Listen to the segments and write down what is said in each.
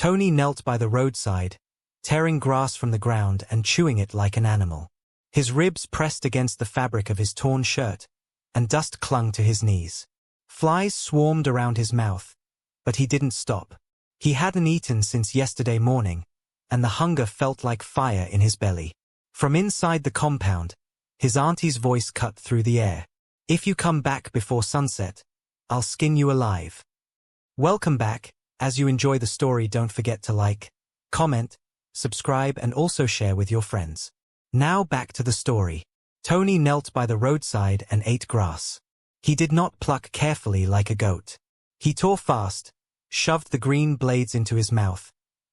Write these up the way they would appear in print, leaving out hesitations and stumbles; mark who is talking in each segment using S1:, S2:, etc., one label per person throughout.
S1: Tony knelt by the roadside, tearing grass from the ground and chewing it like an animal. His ribs pressed against the fabric of his torn shirt, and dust clung to his knees. Flies swarmed around his mouth, but he didn't stop. He hadn't eaten since yesterday morning, and the hunger felt like fire in his belly. From inside the compound, his auntie's voice cut through the air. "If you come back before sunset, I'll skin you alive." Welcome back. As you enjoy the story, don't forget to like, comment, subscribe and also share with your friends. Now back to the story. Tony knelt by the roadside and ate grass. He did not pluck carefully like a goat. He tore fast, shoved the green blades into his mouth,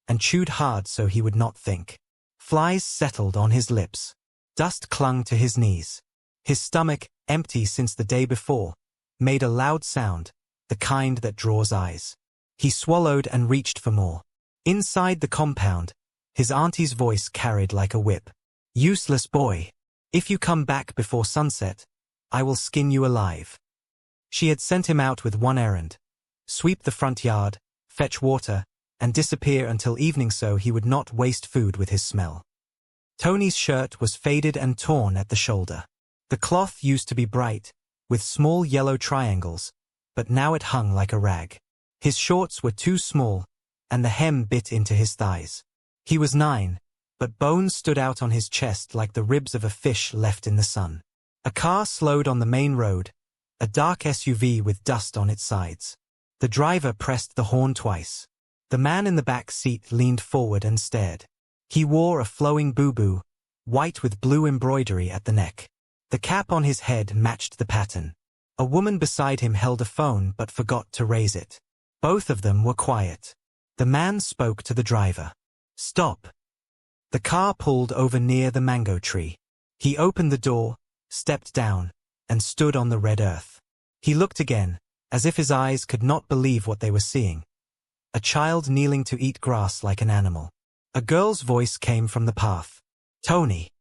S1: and chewed hard so he would not think. Flies settled on his lips. Dust clung to his knees. His stomach, empty since the day before, made a loud sound, the kind that draws eyes. He swallowed and reached for more. Inside the compound, his auntie's voice carried like a whip. "Useless boy. If you come back before sunset, I will skin you alive." She had sent him out with one errand: sweep the front yard, fetch water, and disappear until evening so he would not waste food with his smell. Tony's shirt was faded and torn at the shoulder. The cloth used to be bright, with small yellow triangles, but now it hung like a rag. His shorts were too small, and the hem bit into his thighs. He was 9, but bones stood out on his chest like the ribs of a fish left in the sun. A car slowed on the main road, a dark SUV with dust on its sides. The driver pressed the horn twice. The man in the back seat leaned forward and stared. He wore a flowing boo-boo, white with blue embroidery at the neck. The cap on his head matched the pattern. A woman beside him held a phone but forgot to raise it. Both of them were quiet. The man spoke to the driver. "Stop." The car pulled over near the mango tree. He opened the door, stepped down, and stood on the red earth. He looked again, as if his eyes could not believe what they were seeing. A child kneeling to eat grass like an animal. A girl's voice came from the path. "Tony."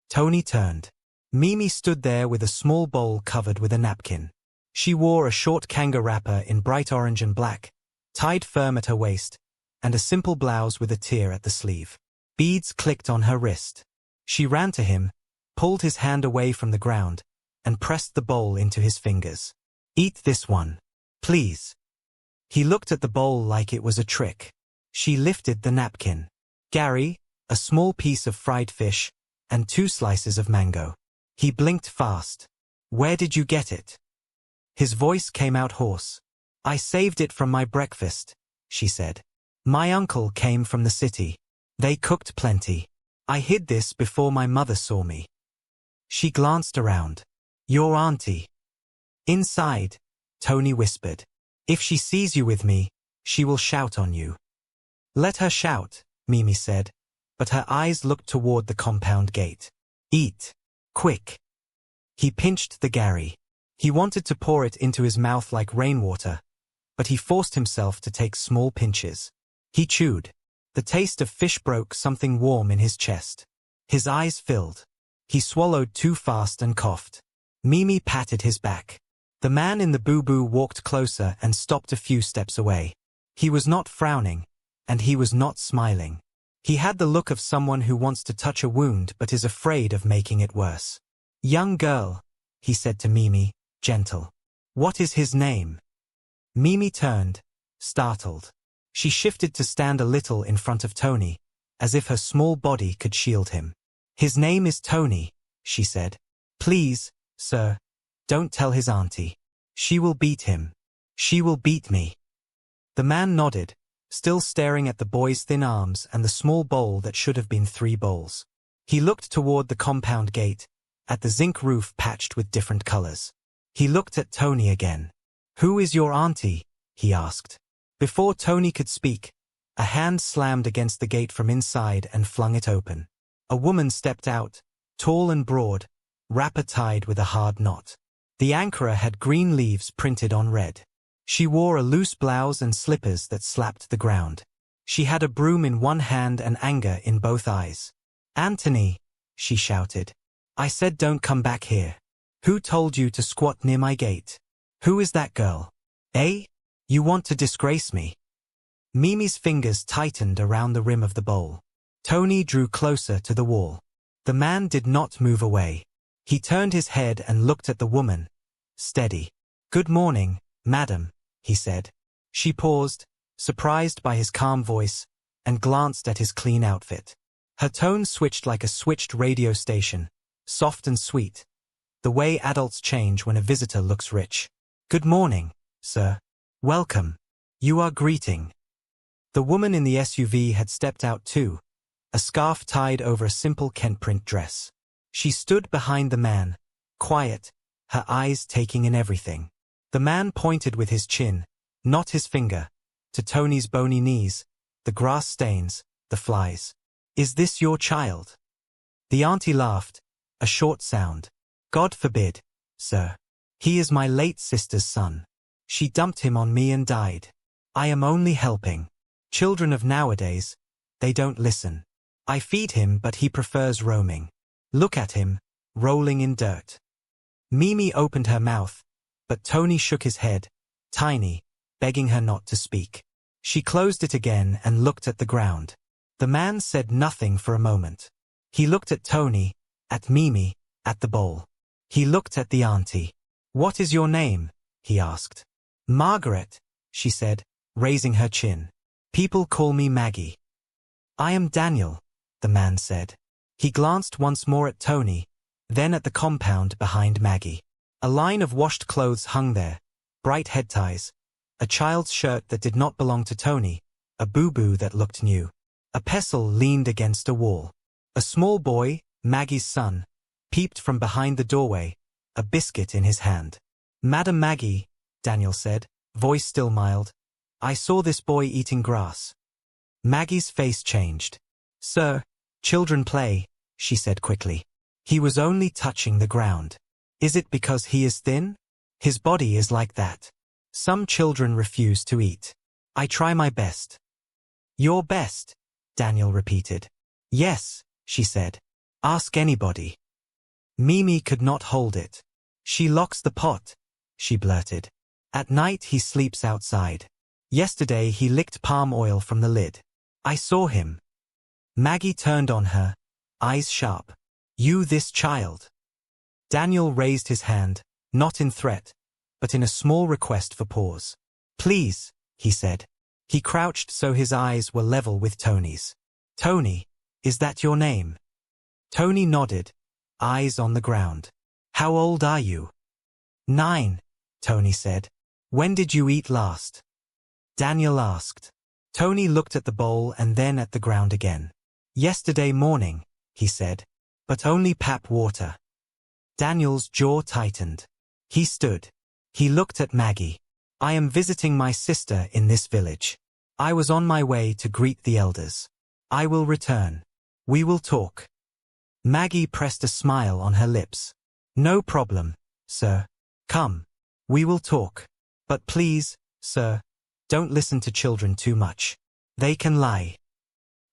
S1: Tony turned. Mimi stood there with a small bowl covered with a napkin. She wore a short kanga wrapper in bright orange and black, tied firm at her waist, and a simple blouse with a tear at the sleeve. Beads clicked on her wrist. She ran to him, pulled his hand away from the ground, and pressed the bowl into his fingers. "Eat this one, please." He looked at the bowl like it was a trick. She lifted the napkin. "Gary, a small piece of fried fish, and 2 slices of mango." He blinked fast. "Where did you get it?" His voice came out hoarse. "I saved it from my breakfast," she said. "My uncle came from the city. They cooked plenty. I hid this before my mother saw me." She glanced around. "Your auntie." "Inside," Tony whispered. "If she sees you with me, she will shout on you." "Let her shout," Mimi said, but her eyes looked toward the compound gate. "Eat. Quick." He pinched the Gary. He wanted to pour it into his mouth like rainwater, but he forced himself to take small pinches. He chewed. The taste of fish broke something warm in his chest. His eyes filled. He swallowed too fast and coughed. Mimi patted his back. The man in the boo-boo walked closer and stopped a few steps away. He was not frowning, and he was not smiling. He had the look of someone who wants to touch a wound but is afraid of making it worse. "Young girl," he said to Mimi, gentle. "What is his name?" Mimi turned, startled. She shifted to stand a little in front of Tony, as if her small body could shield him. "His name is Tony," she said. "Please, sir, don't tell his auntie. She will beat him. She will beat me." The man nodded, still staring at the boy's thin arms and the small bowl that should have been 3 bowls. He looked toward the compound gate, at the zinc roof patched with different colors. He looked at Tony again. "Who is your auntie?" he asked. Before Tony could speak, a hand slammed against the gate from inside and flung it open. A woman stepped out, tall and broad, wrapper tied with a hard knot. The anchor had green leaves printed on red. She wore a loose blouse and slippers that slapped the ground. She had a broom in one hand and anger in both eyes. "Anthony," she shouted. "I said don't come back here. Who told you to squat near my gate? Who is that girl? Eh? You want to disgrace me?" Mimi's fingers tightened around the rim of the bowl. Tony drew closer to the wall. The man did not move away. He turned his head and looked at the woman. Steady. "Good morning, madam," he said. She paused, surprised by his calm voice, and glanced at his clean outfit. Her tone switched like a switched radio station, soft and sweet, the way adults change when a visitor looks rich. "Good morning, sir. Welcome. You are greeting." The woman in the SUV had stepped out too, a scarf tied over a simple Kent print dress. She stood behind the man, quiet, her eyes taking in everything. The man pointed with his chin, not his finger, to Tony's bony knees, the grass stains, the flies. "Is this your child?" The auntie laughed, a short sound. "God forbid, sir. He is my late sister's son. She dumped him on me and died. I am only helping. Children of nowadays, they don't listen. I feed him but he prefers roaming. Look at him, rolling in dirt." Mimi opened her mouth, but Tony shook his head, tiny, begging her not to speak. She closed it again and looked at the ground. The man said nothing for a moment. He looked at Tony, at Mimi, at the bowl. He looked at the auntie. "What is your name?" he asked. "Margaret," she said, raising her chin. "People call me Maggie." "I am Daniel," the man said. He glanced once more at Tony, then at the compound behind Maggie. A line of washed clothes hung there, bright head ties, a child's shirt that did not belong to Tony, a boo-boo that looked new. A pestle leaned against a wall. A small boy, Maggie's son, peeped from behind the doorway, a biscuit in his hand. "Madam Maggie," Daniel said, voice still mild, "I saw this boy eating grass." Maggie's face changed. "Sir, children play," she said quickly. "He was only touching the ground. Is it because he is thin? His body is like that. Some children refuse to eat. I try my best." "Your best?" Daniel repeated. "Yes," she said. "Ask anybody." Mimi could not hold it. "She locks the pot," she blurted. "At night he sleeps outside. Yesterday he licked palm oil from the lid. I saw him." Maggie turned on her, eyes sharp. "You this child?" Daniel raised his hand, not in threat, but in a small request for pause. "Please," he said. He crouched so his eyes were level with Tony's. "Tony, is that your name?" Tony nodded, eyes on the ground. "How old are you?" 9, Tony said. "When did you eat last?" Daniel asked. Tony looked at the bowl and then at the ground again. "Yesterday morning," he said, "but only pap water." Daniel's jaw tightened. He stood. He looked at Maggie. "I am visiting my sister in this village. I was on my way to greet the elders. I will return. We will talk." Maggie pressed a smile on her lips. "No problem, sir. Come. We will talk. But please, sir, don't listen to children too much. They can lie."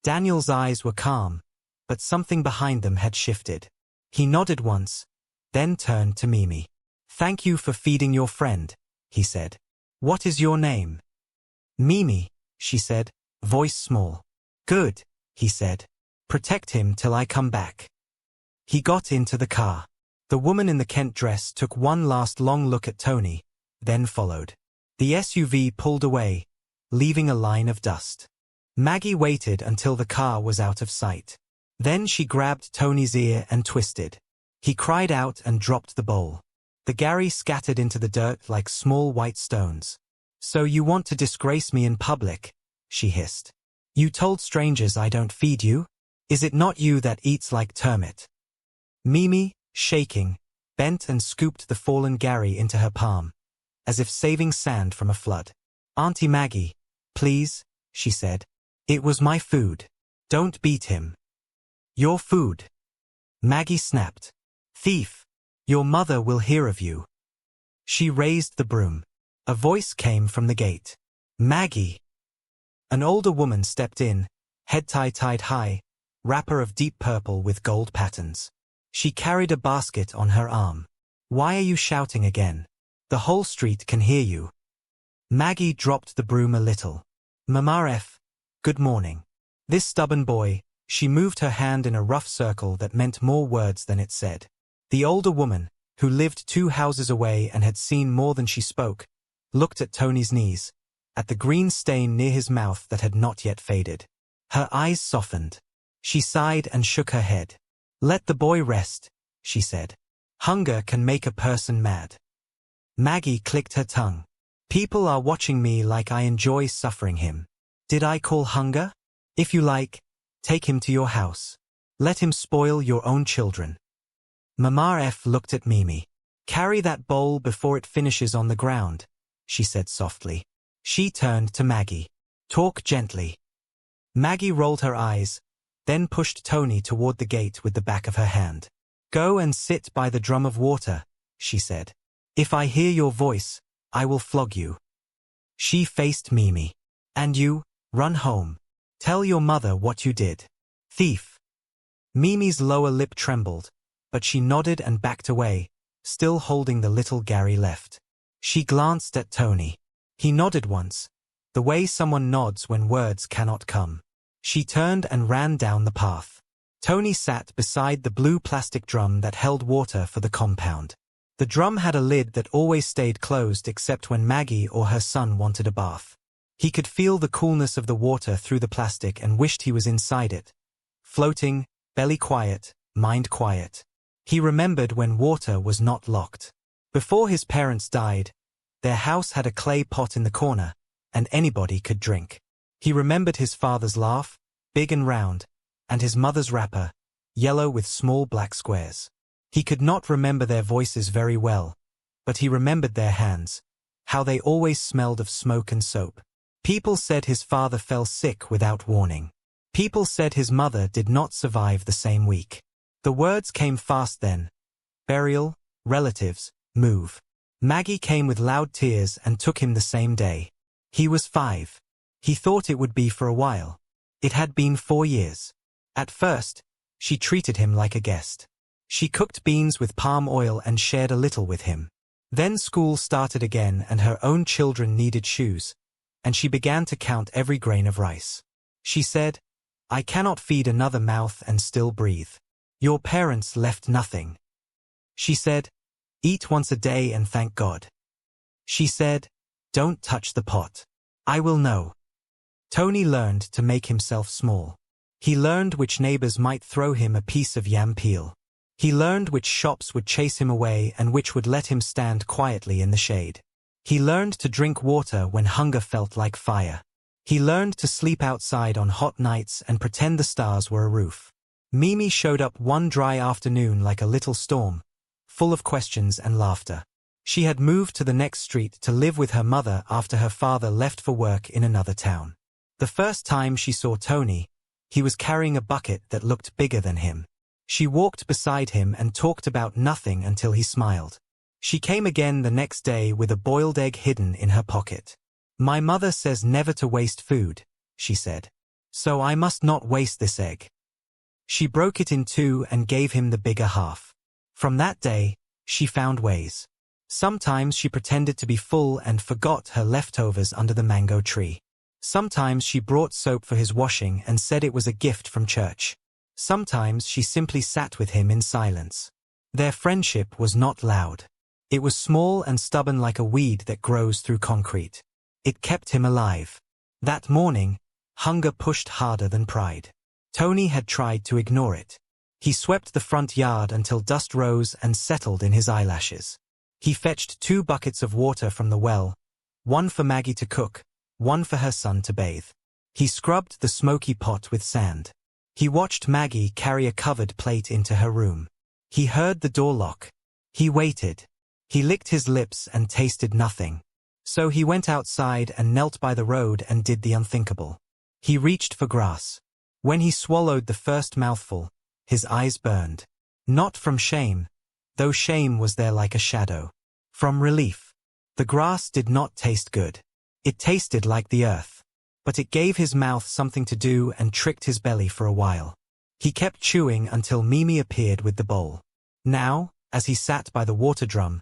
S1: Daniel's eyes were calm, but something behind them had shifted. He nodded once, then turned to Mimi. "Thank you for feeding your friend," he said. "What is your name?" "Mimi," she said, voice small. "Good," he said. "Protect him till I come back." He got into the car. The woman in the Kent dress took one last long look at Tony, then followed. The SUV pulled away, leaving a line of dust. Maggie waited until the car was out of sight. Then she grabbed Tony's ear and twisted. He cried out and dropped the bowl. The Gary scattered into the dirt like small white stones. "So you want to disgrace me in public?" she hissed. "You told strangers I don't feed you? Is it not you that eats like termit?" Mimi, shaking, bent and scooped the fallen Gary into her palm, as if saving sand from a flood. "Auntie Maggie, please," she said. "It was my food. Don't beat him." "Your food?" Maggie snapped. "Thief! Your mother will hear of you." She raised the broom. A voice came from the gate. "Maggie!" An older woman stepped in, head tie tied high, wrapper of deep purple with gold patterns. She carried a basket on her arm. "Why are you shouting again? The whole street can hear you." Maggie dropped the broom a little. Mama F, good morning. This stubborn boy, she moved her hand in a rough circle that meant more words than it said. The older woman, who lived 2 houses away and had seen more than she spoke, looked at Tony's knees, at the green stain near his mouth that had not yet faded. Her eyes softened. She sighed and shook her head. Let the boy rest, she said. Hunger can make a person mad. Maggie clicked her tongue. People are watching me like I enjoy suffering him. Did I call hunger? If you like, take him to your house. Let him spoil your own children. Mama F looked at Mimi. Carry that bowl before it finishes on the ground, she said softly. She turned to Maggie. Talk gently. Maggie rolled her eyes, then pushed Tony toward the gate with the back of her hand. Go and sit by the drum of water, she said. If I hear your voice, I will flog you. She faced Mimi. And you, run home. Tell your mother what you did. Thief. Mimi's lower lip trembled, but she nodded and backed away, still holding the little Gary left. She glanced at Tony. He nodded once, the way someone nods when words cannot come. She turned and ran down the path. Tony sat beside the blue plastic drum that held water for the compound. The drum had a lid that always stayed closed except when Maggie or her son wanted a bath. He could feel the coolness of the water through the plastic and wished he was inside it. Floating, belly quiet, mind quiet. He remembered when water was not locked. Before his parents died, their house had a clay pot in the corner, and anybody could drink. He remembered his father's laugh, big and round, and his mother's wrapper, yellow with small black squares. He could not remember their voices very well, but he remembered their hands, how they always smelled of smoke and soap. People said his father fell sick without warning. People said his mother did not survive the same week. The words came fast then. Burial, relatives, move. Maggie came with loud tears and took him the same day. He was 5. He thought it would be for a while. It had been 4 years. At first, she treated him like a guest. She cooked beans with palm oil and shared a little with him. Then school started again and her own children needed shoes, and she began to count every grain of rice. She said, I cannot feed another mouth and still breathe. Your parents left nothing. She said, eat once a day and thank God. She said, don't touch the pot. I will know. Tony learned to make himself small. He learned which neighbors might throw him a piece of yam peel. He learned which shops would chase him away and which would let him stand quietly in the shade. He learned to drink water when hunger felt like fire. He learned to sleep outside on hot nights and pretend the stars were a roof. Mimi showed up one dry afternoon like a little storm, full of questions and laughter. She had moved to the next street to live with her mother after her father left for work in another town. The first time she saw Tony, he was carrying a bucket that looked bigger than him. She walked beside him and talked about nothing until he smiled. She came again the next day with a boiled egg hidden in her pocket. My mother says never to waste food, she said. So I must not waste this egg. She broke it in 2 and gave him the bigger half. From that day, she found ways. Sometimes she pretended to be full and forgot her leftovers under the mango tree. Sometimes she brought soap for his washing and said it was a gift from church. Sometimes she simply sat with him in silence. Their friendship was not loud. It was small and stubborn like a weed that grows through concrete. It kept him alive. That morning, hunger pushed harder than pride. Tony had tried to ignore it. He swept the front yard until dust rose and settled in his eyelashes. He fetched 2 buckets of water from the well, one for Maggie to cook, one for her son to bathe. He scrubbed the smoky pot with sand. He watched Maggie carry a covered plate into her room. He heard the door lock. He waited. He licked his lips and tasted nothing. So he went outside and knelt by the road and did the unthinkable. He reached for grass. When he swallowed the first mouthful, his eyes burned. Not from shame, though shame was there like a shadow. From relief. The grass did not taste good. It tasted like the earth. But it gave his mouth something to do and tricked his belly for a while. He kept chewing until Mimi appeared with the bowl. Now, as he sat by the water drum,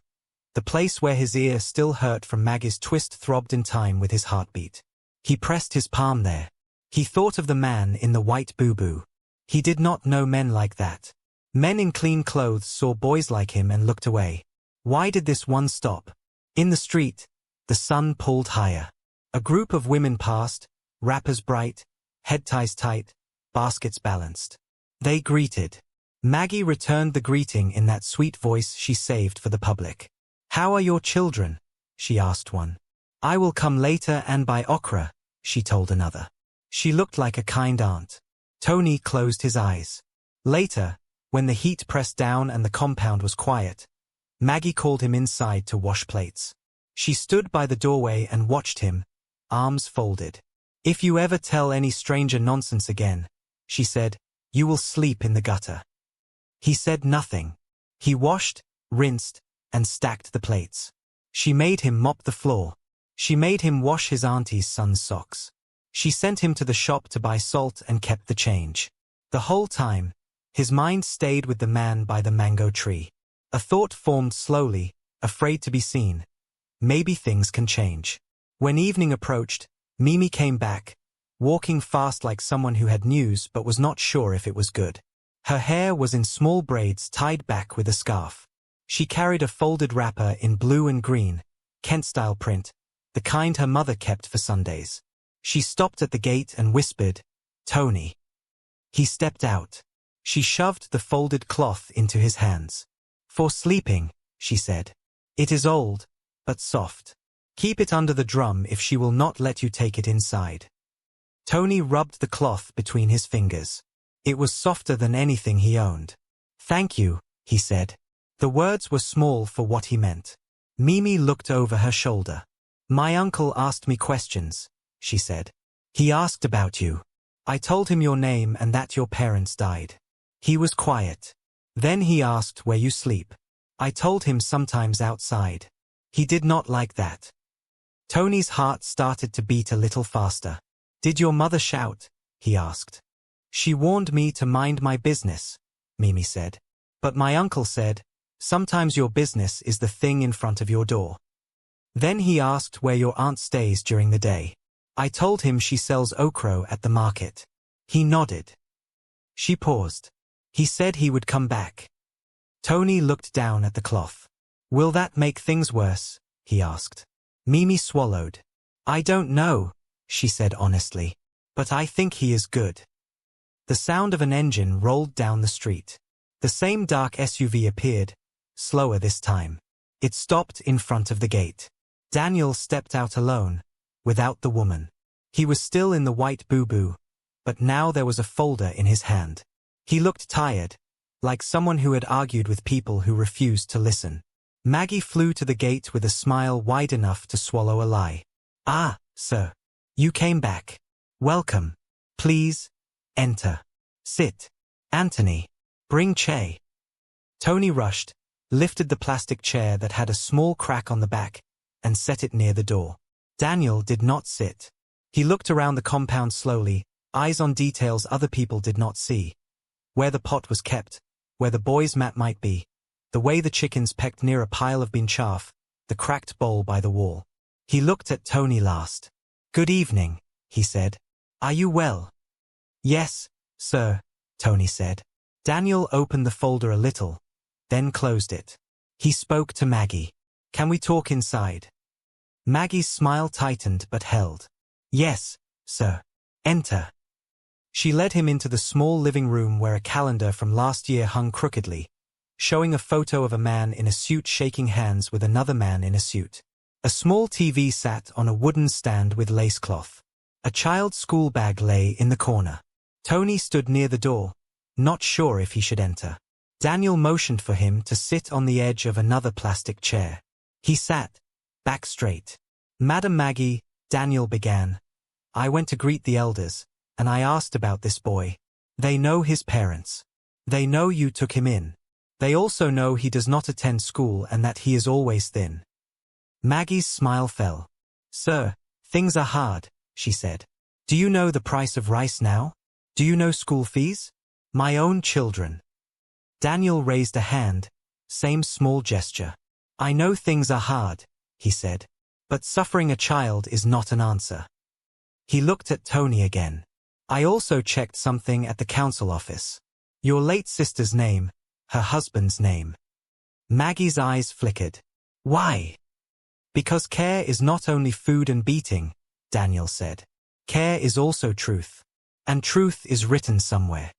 S1: the place where his ear still hurt from Maggie's twist throbbed in time with his heartbeat. He pressed his palm there. He thought of the man in the white boo-boo. He did not know men like that. Men in clean clothes saw boys like him and looked away. Why did this one stop? In the street, the sun pulled higher. A group of women passed, wrappers bright, head ties tight, baskets balanced. They greeted. Maggie returned the greeting in that sweet voice she saved for the public. "How are your children?" she asked one. "I will come later and buy okra," she told another. She looked like a kind aunt. Tony closed his eyes. Later, when the heat pressed down and the compound was quiet, Maggie called him inside to wash plates. She stood by the doorway and watched him, arms folded. "If you ever tell any stranger nonsense again," she said, "you will sleep in the gutter." He said nothing. He washed, rinsed, and stacked the plates. She made him mop the floor. She made him wash his auntie's son's socks. She sent him to the shop to buy salt and kept the change. The whole time, his mind stayed with the man by the mango tree. A thought formed slowly, afraid to be seen. Maybe things can change. When evening approached, Mimi came back, walking fast like someone who had news but was not sure if it was good. Her hair was in small braids tied back with a scarf. She carried a folded wrapper in blue and green, Kent-style print, the kind her mother kept for Sundays. She stopped at the gate and whispered, "Tony." He stepped out. She shoved the folded cloth into his hands. "For sleeping," she said. "It is old, but soft. Keep it under the drum if she will not let you take it inside." Tony rubbed the cloth between his fingers. It was softer than anything he owned. "Thank you," he said. The words were small for what he meant. Mimi looked over her shoulder. "My uncle asked me questions," she said. "He asked about you. I told him your name and that your parents died. He was quiet. Then he asked where you sleep. I told him sometimes outside. He did not like that." Tony's heart started to beat a little faster. "Did your mother shout?" he asked. "She warned me to mind my business," Mimi said. "But my uncle said, sometimes your business is the thing in front of your door." Then he asked where your aunt stays during the day. I told him she sells okra at the market. He nodded. She paused. He said he would come back. Tony looked down at the cloth. "Will that make things worse?" he asked. Mimi swallowed. "I don't know," she said honestly. "But I think he is good." The sound of an engine rolled down the street. The same dark SUV appeared, slower this time. It stopped in front of the gate. Daniel stepped out alone, without the woman. He was still in the white boo-boo, but now there was a folder in his hand. He looked tired, like someone who had argued with people who refused to listen. Maggie flew to the gate with a smile wide enough to swallow a lie. "Ah, sir. You came back. Welcome. Please, enter. Sit. Anthony, bring Che." Tony rushed, lifted the plastic chair that had a small crack on the back, and set it near the door. Daniel did not sit. He looked around the compound slowly, eyes on details other people did not see. Where the pot was kept, where the boys' mat might be, the way the chickens pecked near a pile of bean chaff, the cracked bowl by the wall. He looked at Tony last. "Good evening," he said. "Are you well?" "Yes, sir," Tony said. Daniel opened the folder a little, then closed it. He spoke to Maggie. "Can we talk inside?" Maggie's smile tightened but held. "Yes, sir. Enter." She led him into the small living room where a calendar from last year hung crookedly, showing a photo of a man in a suit shaking hands with another man in a suit. A small TV sat on a wooden stand with lace cloth. A child's school bag lay in the corner. Tony stood near the door, not sure if he should enter. Daniel motioned for him to sit on the edge of another plastic chair. He sat, back straight. "Madam Maggie," Daniel began, "I went to greet the elders, and I asked about this boy. They know his parents. They know you took him in. They also know he does not attend school and that he is always thin." Maggie's smile fell. "Sir, things are hard," she said. "Do you know the price of rice now? Do you know school fees? My own children." Daniel raised a hand, same small gesture. "I know things are hard," he said. "But suffering a child is not an answer." He looked at Tony again. I also checked something at the council office. Your late sister's name, her husband's name. Maggie's eyes flickered. Why? Because care is not only food and beating, Daniel said. Care is also truth. And truth is written somewhere.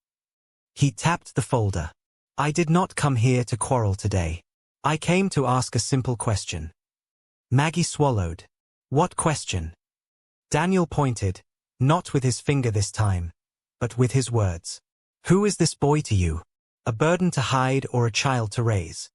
S1: He tapped the folder. I did not come here to quarrel today. I came to ask a simple question. Maggie swallowed. What question? Daniel pointed, not with his finger this time, but with his words. Who is this boy to you? A burden to hide or a child to raise?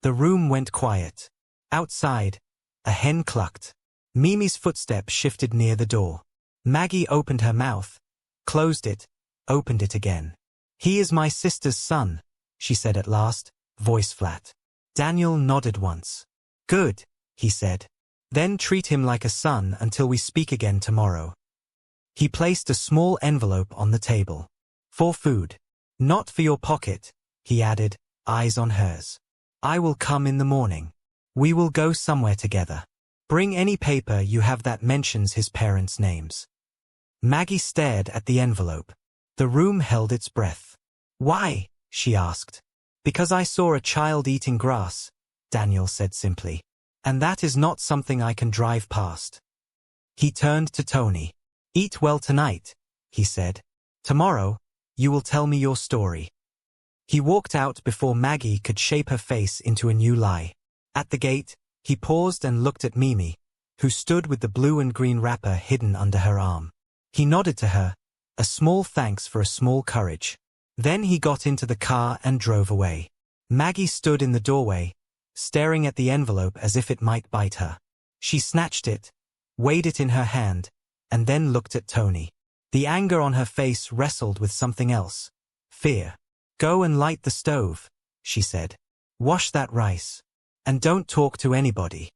S1: The room went quiet. Outside, a hen clucked. Mimi's footsteps shifted near the door. Maggie opened her mouth, closed it, opened it again. He is my sister's son, she said at last, voice flat. Daniel nodded once. Good, he said. Then treat him like a son until we speak again tomorrow. He placed a small envelope on the table. For food. Not for your pocket, he added, eyes on hers. I will come in the morning. We will go somewhere together. Bring any paper you have that mentions his parents' names. Maggie stared at the envelope. The room held its breath. Why? She asked. Because I saw a child eating grass, Daniel said simply. And that is not something I can drive past. He turned to Tony. Eat well tonight, he said. Tomorrow, you will tell me your story. He walked out before Maggie could shape her face into a new lie. At the gate, he paused and looked at Mimi, who stood with the blue and green wrapper hidden under her arm. He nodded to her, a small thanks for a small courage. Then he got into the car and drove away. Maggie stood in the doorway, staring at the envelope as if it might bite her. She snatched it, weighed it in her hand, and then looked at Tony. The anger on her face wrestled with something else. Fear. Go and light the stove, she said. Wash that rice. And don't talk to anybody.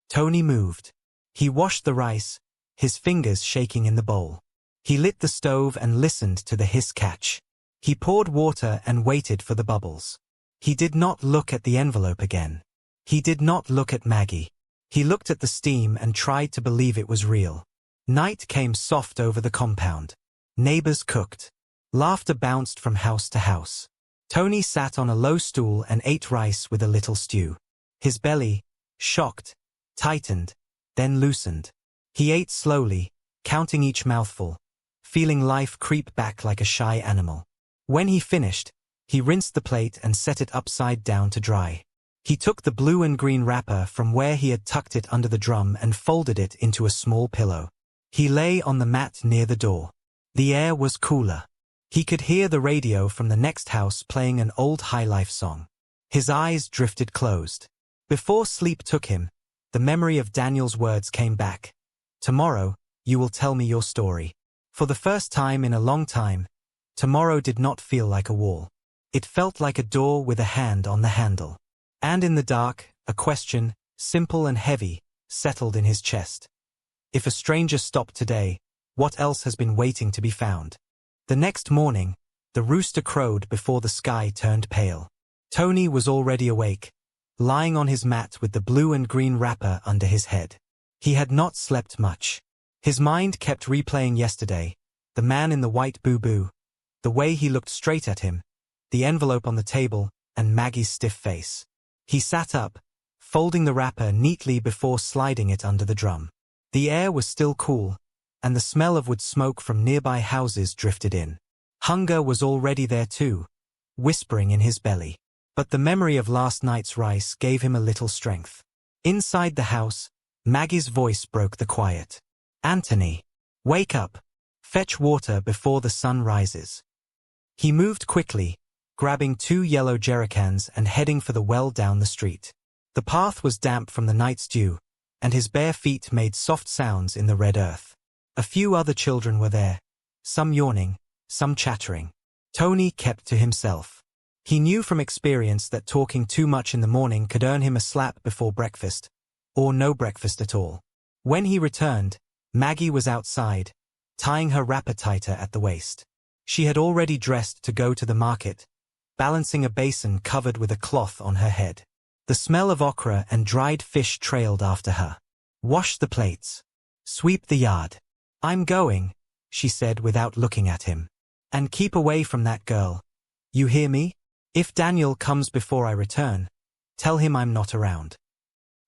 S1: Tony moved. He washed the rice, his fingers shaking in the bowl. He lit the stove and listened to the hiss catch. He poured water and waited for the bubbles. He did not look at the envelope again. He did not look at Maggie. He looked at the steam and tried to believe it was real. Night came soft over the compound. Neighbors cooked. Laughter bounced from house to house. Tony sat on a low stool and ate rice with a little stew. His belly, shocked, tightened, then loosened. He ate slowly, counting each mouthful, feeling life creep back like a shy animal. When he finished, he rinsed the plate and set it upside down to dry. He took the blue and green wrapper from where he had tucked it under the drum and folded it into a small pillow. He lay on the mat near the door. The air was cooler. He could hear the radio from the next house playing an old highlife song. His eyes drifted closed. Before sleep took him, the memory of Daniel's words came back. Tomorrow, you will tell me your story. For the first time in a long time, tomorrow did not feel like a wall. It felt like a door with a hand on the handle. And in the dark, a question, simple and heavy, settled in his chest. If a stranger stopped today, what else has been waiting to be found? The next morning, the rooster crowed before the sky turned pale. Tony was already awake, lying on his mat with the blue and green wrapper under his head. He had not slept much. His mind kept replaying yesterday, the man in the white boo-boo, the way he looked straight at him, the envelope on the table, and Maggie's stiff face. He sat up, folding the wrapper neatly before sliding it under the drum. The air was still cool, and the smell of wood smoke from nearby houses drifted in. Hunger was already there too, whispering in his belly. But the memory of last night's rice gave him a little strength. Inside the house, Maggie's voice broke the quiet. Anthony, wake up. Fetch water before the sun rises. He moved quickly, grabbing 2 yellow jerrycans and heading for the well down the street. The path was damp from the night's dew, and his bare feet made soft sounds in the red earth. A few other children were there, some yawning, some chattering. Tony kept to himself. He knew from experience that talking too much in the morning could earn him a slap before breakfast, or no breakfast at all. When he returned, Maggie was outside, tying her wrapper tighter at the waist. She had already dressed to go to the market, balancing a basin covered with a cloth on her head. The smell of okra and dried fish trailed after her. Wash the plates. Sweep the yard. I'm going, she said without looking at him. And keep away from that girl. You hear me? If Daniel comes before I return, tell him I'm not around.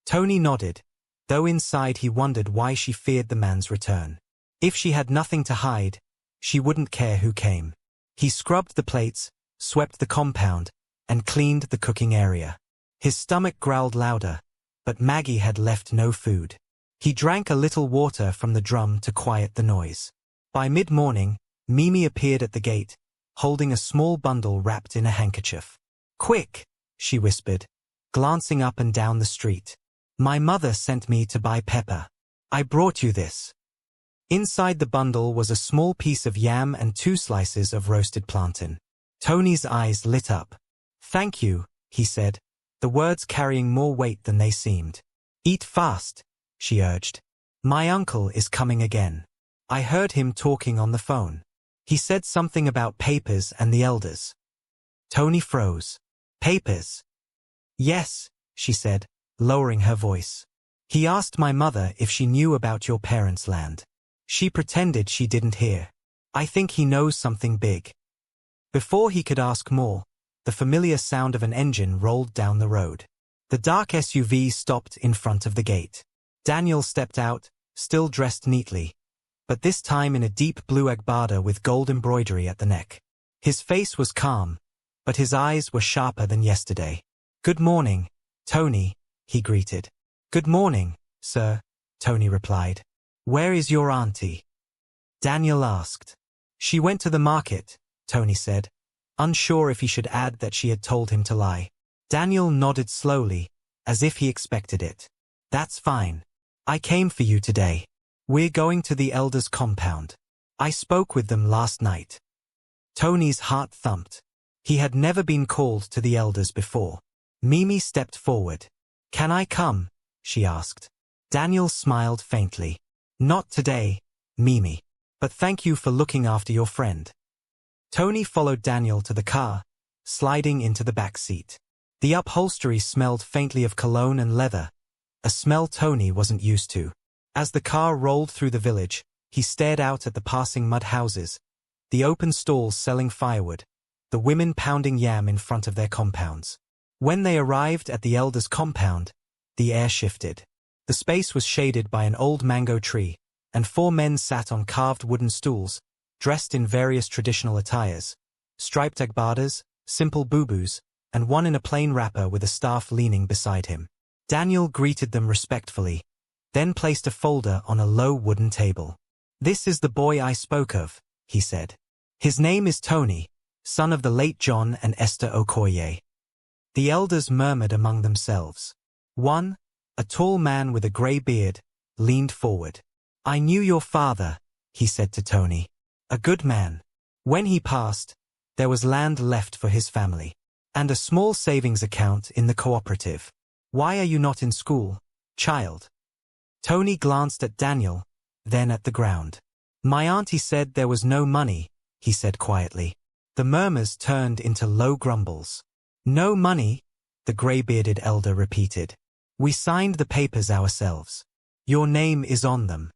S1: Tony nodded, though inside he wondered why she feared the man's return. If she had nothing to hide, she wouldn't care who came. He scrubbed the plates, swept the compound, and cleaned the cooking area. His stomach growled louder, but Maggie had left no food. He drank a little water from the drum to quiet the noise. By mid-morning, Mimi appeared at the gate, holding a small bundle wrapped in a handkerchief. Quick, she whispered, glancing up and down the street. My mother sent me to buy pepper. I brought you this. Inside the bundle was a small piece of yam and 2 slices of roasted plantain. Tony's eyes lit up. Thank you, he said, the words carrying more weight than they seemed. Eat fast, she urged. My uncle is coming again. I heard him talking on the phone. He said something about papers and the elders. Tony froze. Papers? Yes, she said, lowering her voice. He asked my mother if she knew about your parents' land. She pretended she didn't hear. I think he knows something big. Before he could ask more, the familiar sound of an engine rolled down the road. The dark SUV stopped in front of the gate. Daniel stepped out, still dressed neatly, but this time in a deep blue agbada with gold embroidery at the neck. His face was calm, but his eyes were sharper than yesterday. Good morning, Tony, he greeted. Good morning, sir, Tony replied. Where is your auntie? Daniel asked. She went to the market, Tony said, unsure if he should add that she had told him to lie. Daniel nodded slowly, as if he expected it. That's fine. I came for you today. We're going to the elders' compound. I spoke with them last night. Tony's heart thumped. He had never been called to the elders before. Mimi stepped forward. Can I come? She asked. Daniel smiled faintly. Not today, Mimi. But thank you for looking after your friend. Tony followed Daniel to the car, sliding into the back seat. The upholstery smelled faintly of cologne and leather, a smell Tony wasn't used to. As the car rolled through the village, he stared out at the passing mud houses, the open stalls selling firewood, the women pounding yam in front of their compounds. When they arrived at the elders' compound, the air shifted. The space was shaded by an old mango tree, and 4 men sat on carved wooden stools, dressed in various traditional attires, striped agbadas, simple bubus, and one in a plain wrapper with a staff leaning beside him. Daniel greeted them respectfully, then placed a folder on a low wooden table. This is the boy I spoke of, he said. His name is Tony, son of the late John and Esther Okoye. The elders murmured among themselves. One, a tall man with a grey beard, leaned forward. I knew your father, he said to Tony. A good man. When he passed, there was land left for his family, and a small savings account in the cooperative. Why are you not in school, child? Tony glanced at Daniel, then at the ground. My auntie said there was no money, he said quietly. The murmurs turned into low grumbles. No money, the grey-bearded elder repeated. We signed the papers ourselves. Your name is on them.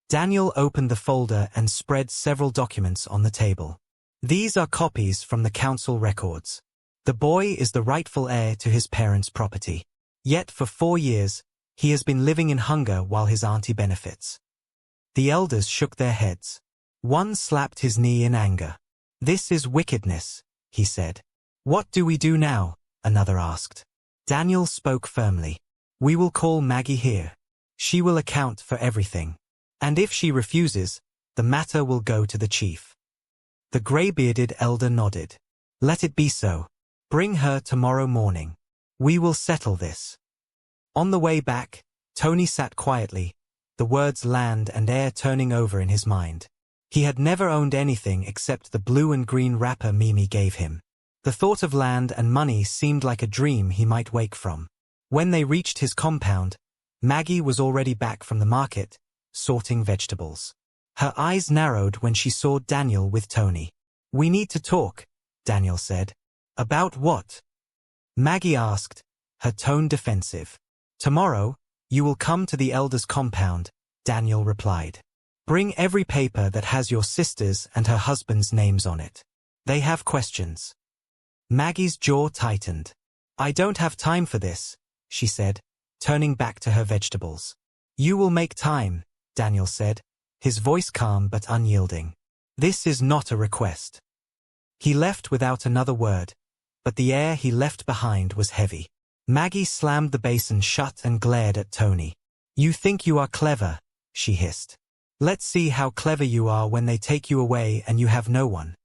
S1: Daniel opened the folder and spread several documents on the table. These are copies from the council records. The boy is the rightful heir to his parents' property. Yet for 4 years, he has been living in hunger while his auntie benefits. The elders shook their heads. One slapped his knee in anger. This is wickedness, he said. What do we do now? Another asked. Daniel spoke firmly. We will call Maggie here. She will account for everything. And if she refuses, the matter will go to the chief. The grey-bearded elder nodded. Let it be so. Bring her tomorrow morning. We will settle this. On the way back, Tony sat quietly, the words land and air turning over in his mind. He had never owned anything except the blue and green wrapper Mimi gave him. The thought of land and money seemed like a dream he might wake from. When they reached his compound, Maggie was already back from the market, sorting vegetables. Her eyes narrowed when she saw Daniel with Tony. We need to talk, Daniel said. About what? Maggie asked, her tone defensive. Tomorrow, you will come to the elders' compound, Daniel replied. Bring every paper that has your sister's and her husband's names on it. They have questions. Maggie's jaw tightened. I don't have time for this, she said, turning back to her vegetables. You will make time, Daniel said, his voice calm but unyielding. This is not a request. He left without another word, but the air he left behind was heavy. Maggie slammed the basin shut and glared at Tony. You think you are clever, she hissed. Let's see how clever you are when they take you away and you have no one.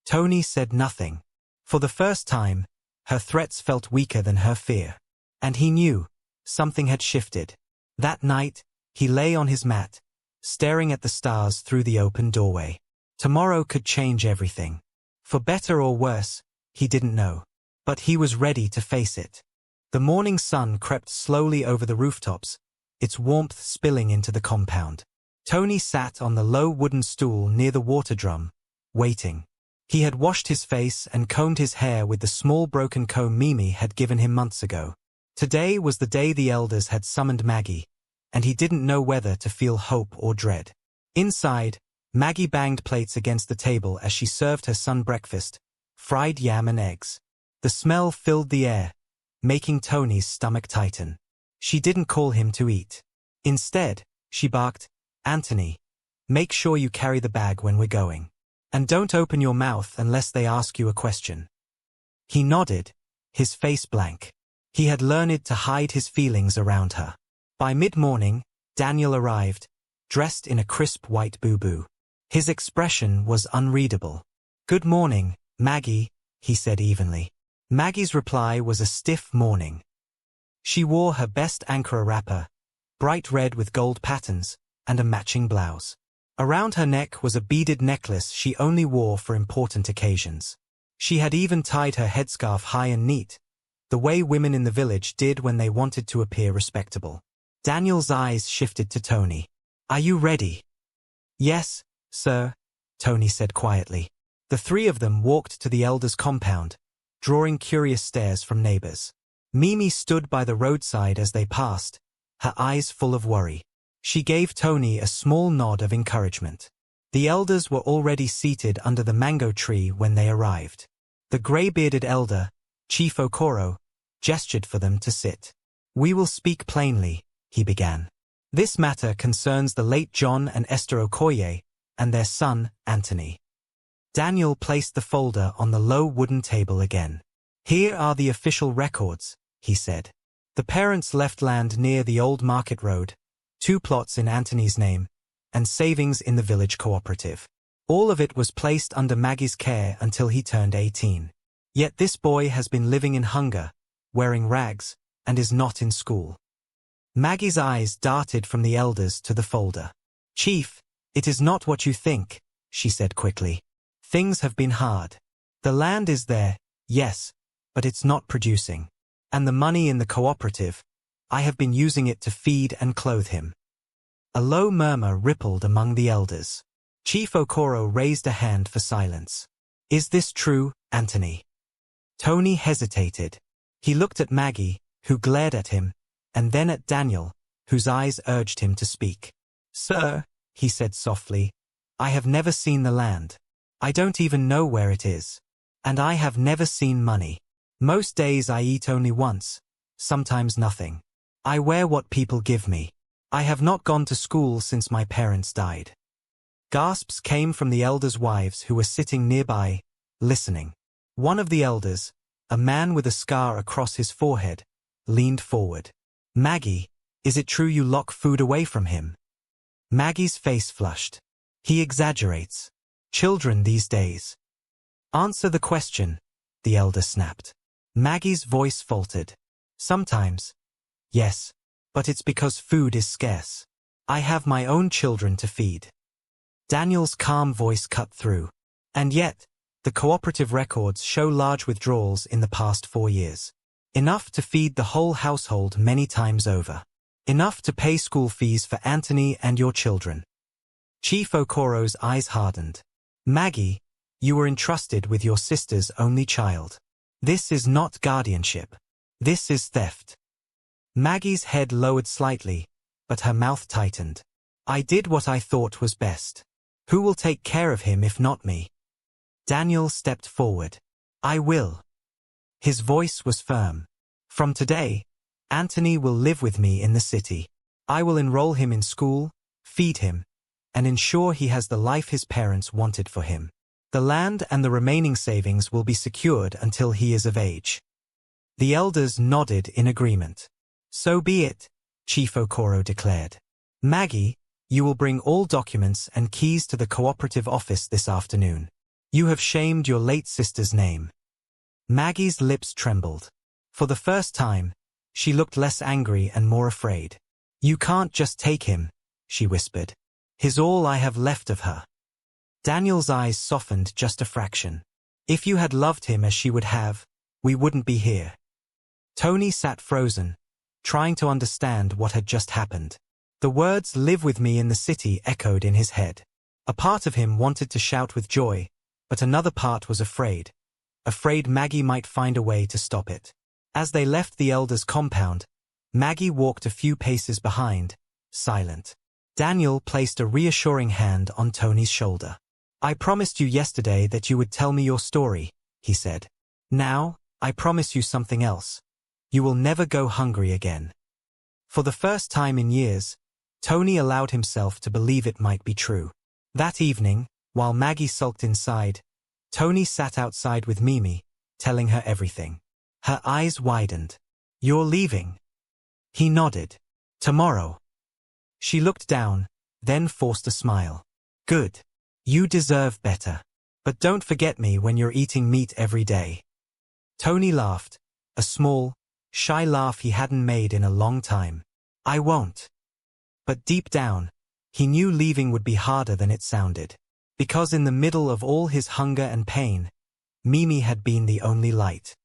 S1: Tony said nothing. For the first time, her threats felt weaker than her fear. And he knew something had shifted. That night, he lay on his mat, staring at the stars through the open doorway. Tomorrow could change everything. For better or worse, he didn't know. But he was ready to face it. The morning sun crept slowly over the rooftops, its warmth spilling into the compound. Tony sat on the low wooden stool near the water drum, waiting. He had washed his face and combed his hair with the small broken comb Mimi had given him months ago. Today was the day the elders had summoned Maggie, and he didn't know whether to feel hope or dread. Inside, Maggie banged plates against the table as she served her son breakfast, fried yam and eggs. The smell filled the air, making Tony's stomach tighten. She didn't call him to eat. Instead, she barked, Anthony, make sure you carry the bag when we're going. And don't open your mouth unless they ask you a question. He nodded, his face blank. He had learned to hide his feelings around her. By mid-morning, Daniel arrived, dressed in a crisp white boo-boo. His expression was unreadable. Good morning, Maggie, he said evenly. Maggie's reply was a stiff morning. She wore her best Ankara wrapper, bright red with gold patterns, and a matching blouse. Around her neck was a beaded necklace she only wore for important occasions. She had even tied her headscarf high and neat, the way women in the village did when they wanted to appear respectable. Daniel's eyes shifted to Tony. Are you ready? Yes, sir, Tony said quietly. The three of them walked to the elders' compound, drawing curious stares from neighbors. Mimi stood by the roadside as they passed, her eyes full of worry. She gave Tony a small nod of encouragement. The elders were already seated under the mango tree when they arrived. The grey-bearded elder, Chief Okoro, gestured for them to sit. We will speak plainly, he began. This matter concerns the late John and Esther Okoye and their son, Anthony. Daniel placed the folder on the low wooden table again. Here are the official records, he said. The parents left land near the old market road, 2 plots in Anthony's name, and savings in the village cooperative. All of it was placed under Maggie's care until he turned 18. Yet this boy has been living in hunger, wearing rags, and is not in school. Maggie's eyes darted from the elders to the folder. Chief, it is not what you think, she said quickly. Things have been hard. The land is there, yes, but it's not producing. And the money in the cooperative, I have been using it to feed and clothe him. A low murmur rippled among the elders. Chief Okoro raised a hand for silence. Is this true, Anthony? Tony hesitated. He looked at Maggie, who glared at him, and then at Daniel, whose eyes urged him to speak. Sir, he said softly, I have never seen the land. I don't even know where it is. And I have never seen money. Most days I eat only once, sometimes nothing. I wear what people give me. I have not gone to school since my parents died. Gasps came from the elders' wives who were sitting nearby, listening. One of the elders, a man with a scar across his forehead, leaned forward. Maggie, is it true you lock food away from him? Maggie's face flushed. He exaggerates. Children these days. Answer the question, the elder snapped. Maggie's voice faltered. Sometimes. Yes, but it's because food is scarce. I have my own children to feed. Daniel's calm voice cut through. And yet, the cooperative records show large withdrawals in the past 4 years. Enough to feed the whole household many times over. Enough to pay school fees for Anthony and your children. Chief Okoro's eyes hardened. Maggie, you were entrusted with your sister's only child. This is not guardianship. This is theft. Maggie's head lowered slightly, but her mouth tightened. I did what I thought was best. Who will take care of him if not me? Daniel stepped forward. I will. His voice was firm. From today, Anthony will live with me in the city. I will enroll him in school, feed him, and ensure he has the life his parents wanted for him. The land and the remaining savings will be secured until he is of age. The elders nodded in agreement. So be it, Chief Okoro declared. Maggie, you will bring all documents and keys to the cooperative office this afternoon. You have shamed your late sister's name. Maggie's lips trembled. For the first time, she looked less angry and more afraid. You can't just take him, she whispered. He's all I have left of her. Daniel's eyes softened just a fraction. If you had loved him as she would have, we wouldn't be here. Tony sat frozen, trying to understand what had just happened. The words "live with me in the city" echoed in his head. A part of him wanted to shout with joy, but another part was afraid Maggie might find a way to stop it. As they left the elders' compound, Maggie walked a few paces behind, silent. Daniel placed a reassuring hand on Tony's shoulder. I promised you yesterday that you would tell me your story, he said. Now, I promise you something else. You will never go hungry again. For the first time in years, Tony allowed himself to believe it might be true. That evening, while Maggie sulked inside, Tony sat outside with Mimi, telling her everything. Her eyes widened. You're leaving? He nodded. Tomorrow. She looked down, then forced a smile. Good. You deserve better. But don't forget me when you're eating meat every day. Tony laughed, a small, shy laugh he hadn't made in a long time. I won't. But deep down, he knew leaving would be harder than it sounded. Because in the middle of all his hunger and pain, Mimi had been the only light.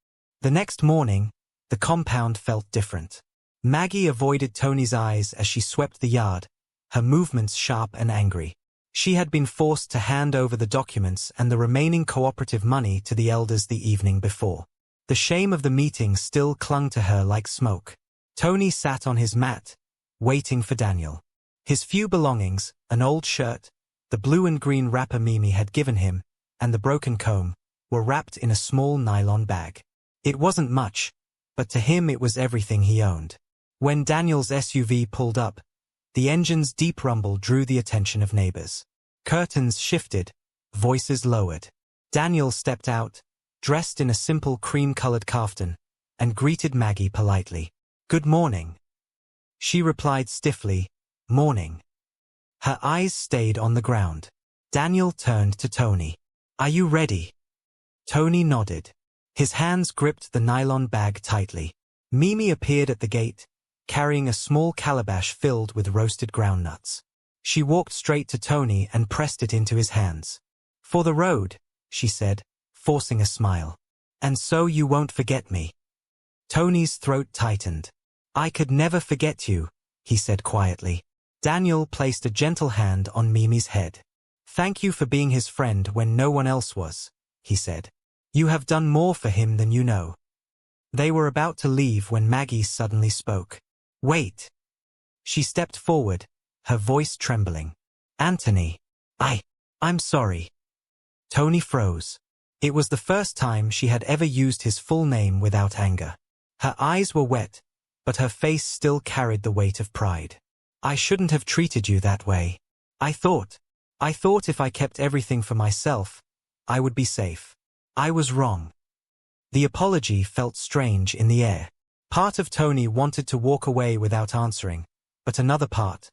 S1: The next morning, the compound felt different. Maggie avoided Tony's eyes as she swept the yard, her movements sharp and angry. She had been forced to hand over the documents and the remaining cooperative money to the elders the evening before. The shame of the meeting still clung to her like smoke. Tony sat on his mat, waiting for Daniel. His few belongings, an old shirt, the blue and green wrapper Mimi had given him, and the broken comb, were wrapped in a small nylon bag. It wasn't much, but to him it was everything he owned. When Daniel's SUV pulled up, the engine's deep rumble drew the attention of neighbors. Curtains shifted, voices lowered. Daniel stepped out, dressed in a simple cream-colored kaftan, and greeted Maggie politely. Good morning. She replied stiffly, Morning. Her eyes stayed on the ground. Daniel turned to Tony. Are you ready? Tony nodded. His hands gripped the nylon bag tightly. Mimi appeared at the gate, carrying a small calabash filled with roasted groundnuts. She walked straight to Tony and pressed it into his hands. For the road, she said, forcing a smile. And so you won't forget me. Tony's throat tightened. I could never forget you, he said quietly. Daniel placed a gentle hand on Mimi's head. Thank you for being his friend when no one else was, he said. You have done more for him than you know. They were about to leave when Maggie suddenly spoke. Wait. She stepped forward, her voice trembling. Anthony. I'm sorry. Tony froze. It was the first time she had ever used his full name without anger. Her eyes were wet, but her face still carried the weight of pride. I shouldn't have treated you that way. I thought if I kept everything for myself, I would be safe. I was wrong. The apology felt strange in the air. Part of Tony wanted to walk away without answering, but another part,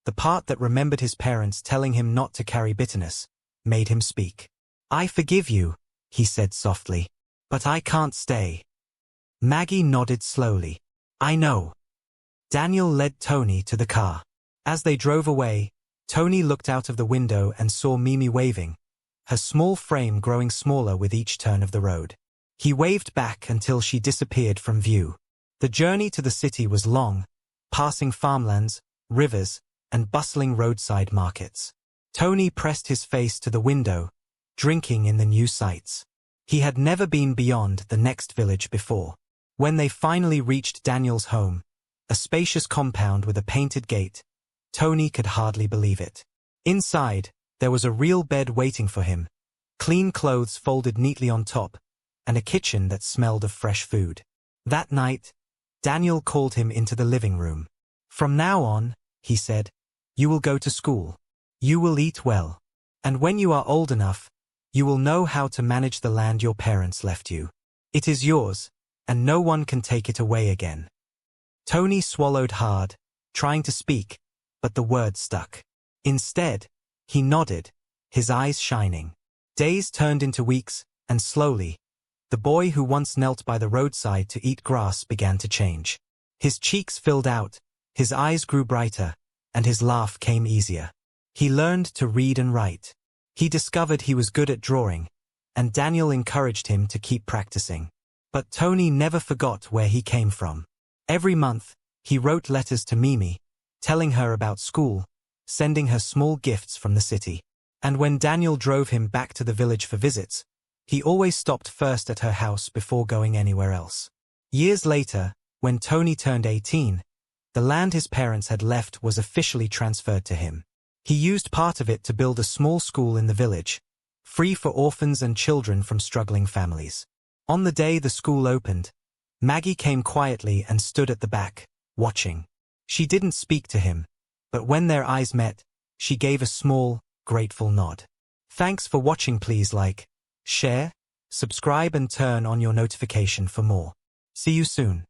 S1: the part that remembered his parents telling him not to carry bitterness, made him speak. I forgive you, he said softly, but I can't stay. Maggie nodded slowly. I know. Daniel led Tony to the car. As they drove away, Tony looked out of the window and saw Mimi waving, her small frame growing smaller with each turn of the road. He waved back until she disappeared from view. The journey to the city was long, passing farmlands, rivers, and bustling roadside markets. Tony pressed his face to the window, drinking in the new sights. He had never been beyond the next village before. When they finally reached Daniel's home, a spacious compound with a painted gate, Tony could hardly believe it. Inside, there was a real bed waiting for him, clean clothes folded neatly on top, and a kitchen that smelled of fresh food. That night, Daniel called him into the living room. "From now on," he said, "you will go to school. You will eat well. And when you are old enough, you will know how to manage the land your parents left you. It is yours, and no one can take it away again." Tony swallowed hard, trying to speak, but the words stuck. Instead, he nodded, his eyes shining. Days turned into weeks, and slowly, the boy who once knelt by the roadside to eat grass began to change. His cheeks filled out, his eyes grew brighter, and his laugh came easier. He learned to read and write. He discovered he was good at drawing, and Daniel encouraged him to keep practicing. But Tony never forgot where he came from. Every month, he wrote letters to Mimi, telling her about school, sending her small gifts from the city. And when Daniel drove him back to the village for visits, he always stopped first at her house before going anywhere else. Years later, when Tony turned 18, the land his parents had left was officially transferred to him. He used part of it to build a small school in the village, free for orphans and children from struggling families. On the day the school opened, Maggie came quietly and stood at the back, watching. She didn't speak to him, but when their eyes met, she gave a small, grateful nod. Thanks for watching. Please like, share, subscribe and turn on your notification for more. See you soon.